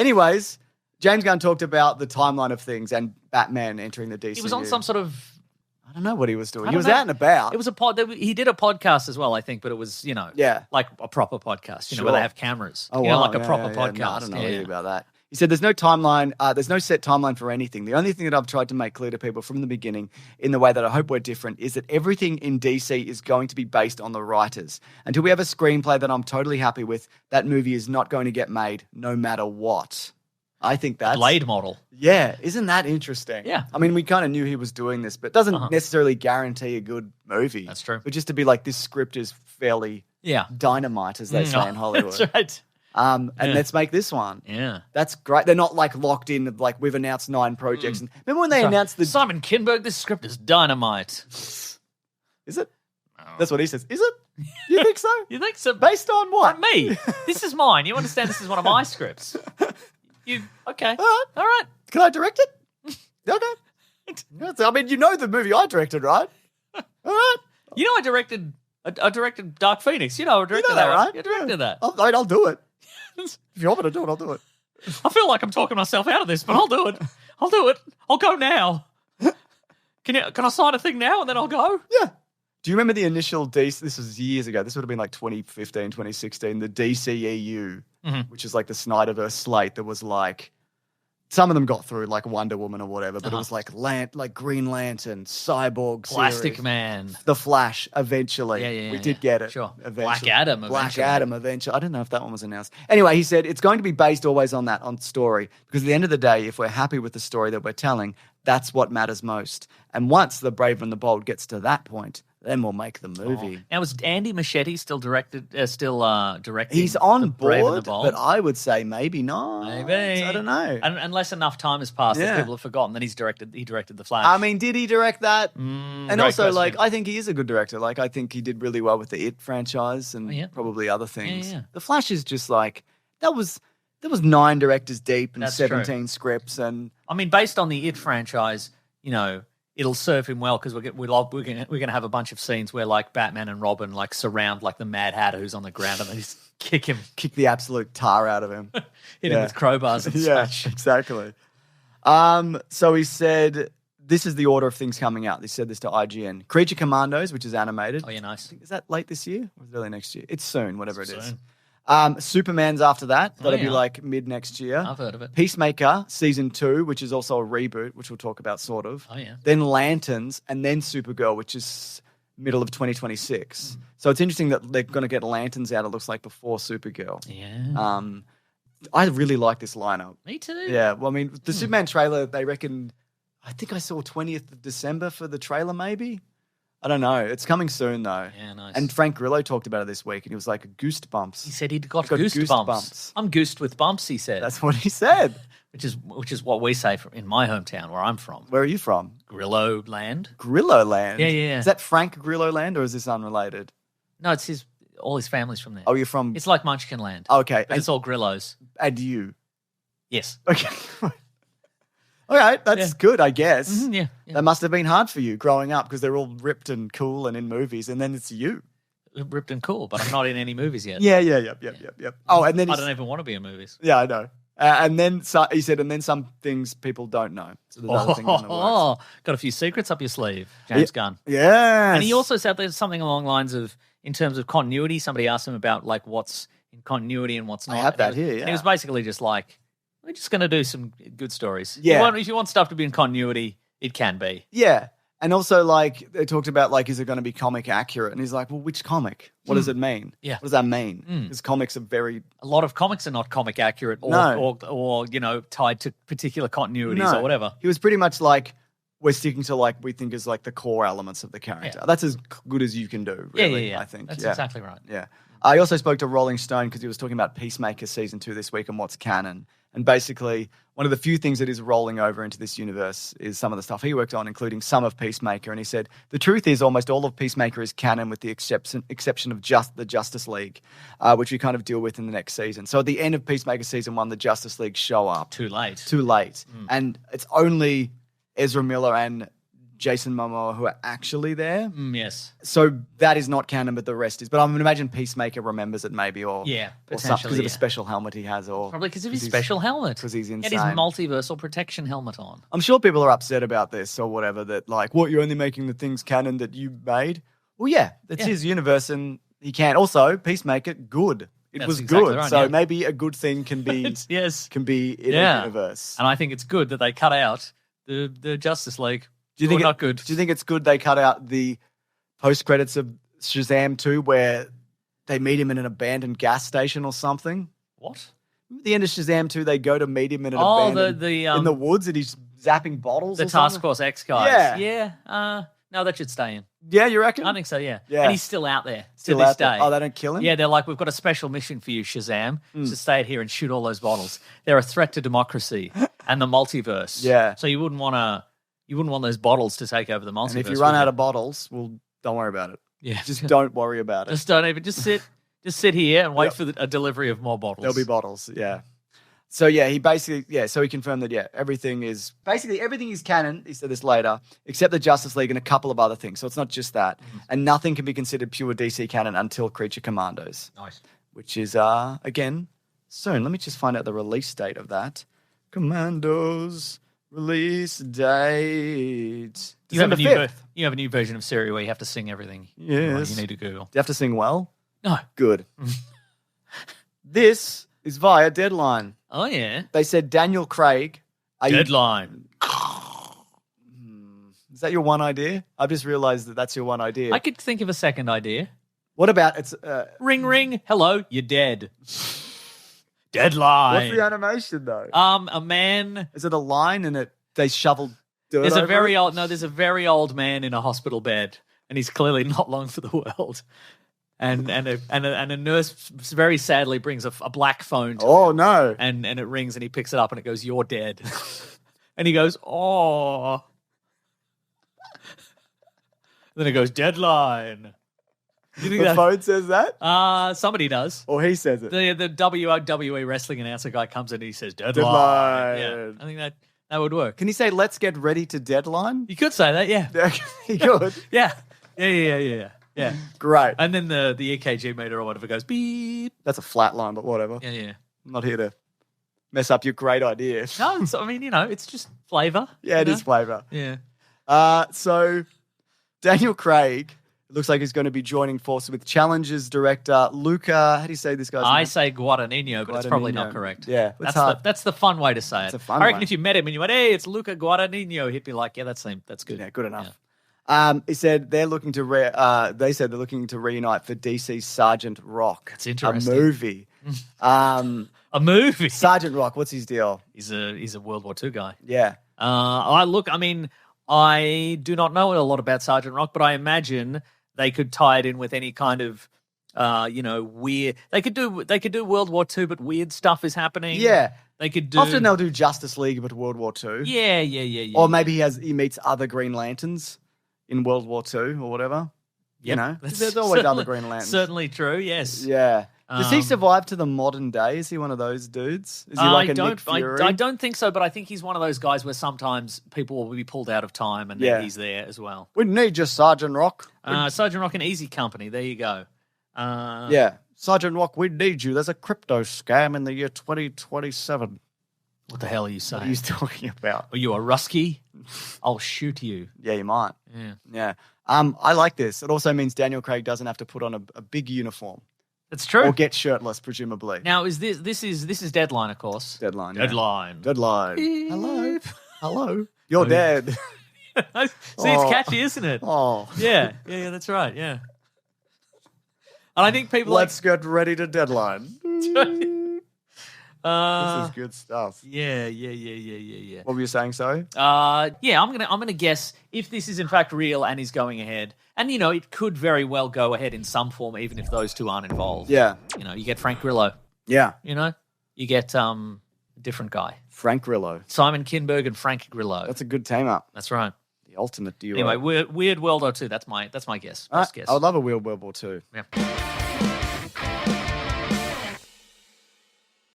Anyways, James Gunn talked about the timeline of things and Batman entering the DCU. He was on some sort of... I don't know what he was doing. He was out and about. It was he did a podcast as well, I think, but it was, like a proper podcast, where they have cameras. Oh, like a proper podcast. No, I don't know anything about that. He said there's no timeline, there's no set timeline for anything. The only thing that I've tried to make clear to people from the beginning, in the way that I hope we're different, is that everything in DC is going to be based on the writers. Until we have a screenplay that I'm totally happy with, that movie is not going to get made no matter what. I think that's... Blade model. Yeah, isn't that interesting? Yeah. I mean, we kind of knew he was doing this, but it doesn't necessarily guarantee a good movie. That's true. But just to be like, this script is fairly dynamite, as they say in Hollywood. That's right. And let's make this one. Yeah. That's great. They're not like locked in, like we've announced 9 projects. And remember when they announced the... Simon Kinberg, this script is dynamite. Is it? Oh. That's what he says. Is it? You think so? You think so? Based on what? Me. This is mine. You understand this is one of my scripts. Okay. All right. Can I direct it? Okay. I mean, you know the movie I directed, right? All right. I directed Dark Phoenix. I directed that, right? You directed that. I'll do it. If you want me to do it, I'll do it. I feel like I'm talking myself out of this, but I'll do it. I'll go now. Can I sign a thing now and then I'll go? Yeah. Do you remember the initial this was years ago. This would have been like 2015, 2016, the DCEU, which is like the Snyderverse slate that was like, some of them got through like Wonder Woman or whatever, but it was like Green Lantern, Cyborg Plastic series, Man. The Flash, eventually. Yeah, we did get it. Sure. Eventually. Black Adam, eventually. I don't know if that one was announced. Anyway, he said it's going to be based always on story, because at the end of the day, if we're happy with the story that we're telling, that's what matters most. And once The Brave and the Bold gets to that point, then we'll make the movie. Now, was Andy Muschietti still directing? He's on Brave and the board, Bold? but I would say maybe not. Maybe. I don't know. Unless enough time has passed that people have forgotten that he directed The Flash. I mean, did he direct that? And also, question. like, I think he is a good director. Like, I think he did really well with the It franchise and probably other things. Yeah. The Flash is just like, there was 9 directors deep and That's 17 true. scripts. And I mean, based on the It franchise, it'll serve him well, because we're going to have a bunch of scenes where like Batman and Robin like surround like the Mad Hatter who's on the ground, and they just kick the absolute tar out of him. Hit him with crowbars and such. Yeah, exactly. So he said, this is the order of things coming out. They said this to IGN. Creature Commandos, which is animated. Oh, yeah, nice. Is that late this year or early next year? It's soon, whatever It's it is. soon. Superman's after that. That'll be like mid next year. I've heard of it. Peacemaker Season 2, which is also a reboot, which we'll talk about sort of. Oh, yeah. Then Lanterns, and then Supergirl, which is middle of 2026. So it's interesting that they're going to get Lanterns out, it looks like, before Supergirl. Yeah. I really like this lineup. Me too. Yeah, well, I mean, the Superman trailer, they reckon, I think I saw 20th of December for the trailer, maybe? I don't know. It's coming soon, though. Yeah, nice. And Frank Grillo talked about it this week, and he was like, goosebumps. He said he'd got goosebumps. goosebumps. I'm goosed with bumps, he said. That's what he said. Which is what we say in my hometown, where I'm from. Where are you from? Grillo Land. Grillo Land? Yeah. Is that Frank Grillo Land, or is this unrelated? No, it's all his family's from there. Oh, you're from... It's like Munchkin Land. Okay. But it's all Grillos. And you? Yes. Okay. All right, that's good, I guess. Mm-hmm, yeah. That must have been hard for you growing up, because they're all ripped and cool and in movies, and then it's you. Ripped and cool, but I'm not in any movies yet. Yep. Oh, and then I don't even want to be in movies. Yeah, I know. And then he said, and then some things people don't know. So there's other things in the works. Got a few secrets up your sleeve, James Gunn. Yeah. And he also said there's something along the lines of, in terms of continuity, somebody asked him about like what's in continuity and what's not. I have that here, And he was basically just like, we're just going to do some good stories. Yeah. If you want stuff to be in continuity, it can be. Yeah. And also, like, they talked about, like, is it going to be comic accurate? And he's like, well, which comic? What does it mean? Yeah. What does that mean? Because comics are very... A lot of comics are not comic accurate or tied to particular continuities or whatever. He was pretty much like, we're sticking to, like, we think is, like, the core elements of the character. Yeah. That's as good as you can do, really, yeah. I think. That's exactly right. Yeah. I also spoke to Rolling Stone because he was talking about Peacemaker Season 2 this week and what's canon. And basically, one of the few things that is rolling over into this universe is some of the stuff he worked on, including some of Peacemaker. And he said, the truth is almost all of Peacemaker is canon with the exception of just the Justice League, which we kind of deal with in the next season. So at the end of Peacemaker Season 1, the Justice League show up. Too late. And it's only Ezra Miller and Jason Momoa who are actually there. Yes. So that is not canon, but the rest is. But I'm going to imagine Peacemaker remembers it maybe, or potentially because of a special helmet he has, or probably because of his special helmet. Because he's insane. He had his multiversal protection helmet on. I'm sure people are upset about this or whatever. That like, what, you're only making the things canon that you made. Well, yeah, that's his universe, and he can also Peacemaker. Good. It was exactly good, right, so maybe a good thing can be can be in a universe. And I think it's good that they cut out the Justice League. Do you think not good? Do you think it's good they cut out the post credits of Shazam 2 where they meet him in an abandoned gas station or something? What? At the end of Shazam 2, they go to meet him in an abandoned in the woods, and he's zapping bottles. The Task Force X guys. Yeah. No, that should stay in. Yeah, you reckon? I think so, yeah. And he's still out there to this day. Oh, they don't kill him? Yeah, they're like, we've got a special mission for you, Shazam, to stay out here and shoot all those bottles. They're a threat to democracy and the multiverse. Yeah. So you wouldn't want those bottles to take over the multiverse. And if you run out of bottles, well, don't worry about it. Yeah. Just don't worry about it. Just sit here and wait for a delivery of more bottles. There'll be bottles, yeah. So yeah, he basically so he confirmed that everything is canon. He said this later, except the Justice League and a couple of other things. So it's not just that, and nothing can be considered pure DC canon until Creature Commandos. Nice, which is again soon. Let me just find out the release date of that. Commandos release date. You have a new version of Siri where you have to sing everything. Yes, you need to Google. Do you have to sing well? No, good. This is via Deadline. Oh, yeah. They said Daniel Craig. Deadline. Is that your one idea? I've just realized that that's your one idea. I could think of a second idea. What about it's... ring, ring. Hello, you're dead. Deadline. What's the animation, though? A man... Is it a line and they shoveled dirt There's over a very old man in a hospital bed, and he's clearly not long for the world. And a nurse very sadly brings a black phone to him. No. And it rings and he picks it up and it goes, "You're dead." And he goes, "Oh." Then it goes, "Deadline." You think the phone says that? Somebody does. Or he says it. The WWE wrestling announcer guy comes in and he says, "Deadline." Yeah, I think that would work. Can he say, "Let's get ready to Deadline"? You could say that, yeah. He could. Yeah. Yeah. Great. And then the EKG meter or whatever goes beep. That's a flat line, but whatever. Yeah. I'm not here to mess up your great idea. No, it's just flavour. Yeah, it is flavour. Yeah. So Daniel Craig, it looks like he's going to be joining forces with Challenges director Luca. How do you say this guy's name? I say Guadagnino, but it's probably not correct. Yeah, that's the fun way to say it. It's a fun I reckon way. if you met him and you went, "Hey, it's Luca Guadagnino," he'd be like, "Yeah, that's good." Yeah, good enough. Yeah. He said they're looking to reunite for DC's Sergeant Rock. That's interesting. A movie. A movie. Sergeant Rock. What's his deal? He's a World War II guy. Yeah. I do not know a lot about Sergeant Rock, but I imagine they could tie it in with any kind of weird. They could do World War II, but weird stuff is happening. Yeah. They could do. Often they'll do Justice League, but World War II. Yeah. Or maybe he meets other Green Lanterns in World War II or whatever. Yep, there's always other Green Lanterns. Certainly true. Yes. Yeah. Does he survive to the modern day? Is he one of those dudes? Is he like a Nick Fury? I don't think so, but I think he's one of those guys where sometimes people will be pulled out of time and then he's there as well. We need you, Sergeant Rock. Sergeant Rock and Easy Company. There you go. Sergeant Rock, we need you. There's a crypto scam in the year 2027. What the hell are you saying? What are you talking about? Are you a Rusky? I'll shoot you. Yeah, you might. Yeah. I like this. It also means Daniel Craig doesn't have to put on a big uniform. That's true. Or get shirtless, presumably. Now, this is Deadline, of course. Deadline. Deadline. Hello. You're dead. See, it's catchy, isn't it? Oh. Yeah, that's right, yeah. And I think people Let's get ready to Deadline. This is good stuff. Yeah. What were you saying, sorry? I'm gonna guess if this is in fact real and is going ahead, and it could very well go ahead in some form, even if those two aren't involved. Yeah. You get Frank Grillo. Yeah. You get a different guy. Frank Grillo. Simon Kinberg and Frank Grillo. That's a good team up. That's right. The ultimate duo. Anyway, weird World War II. That's my guess. Best guess. I would love a Weird World War II. Yeah.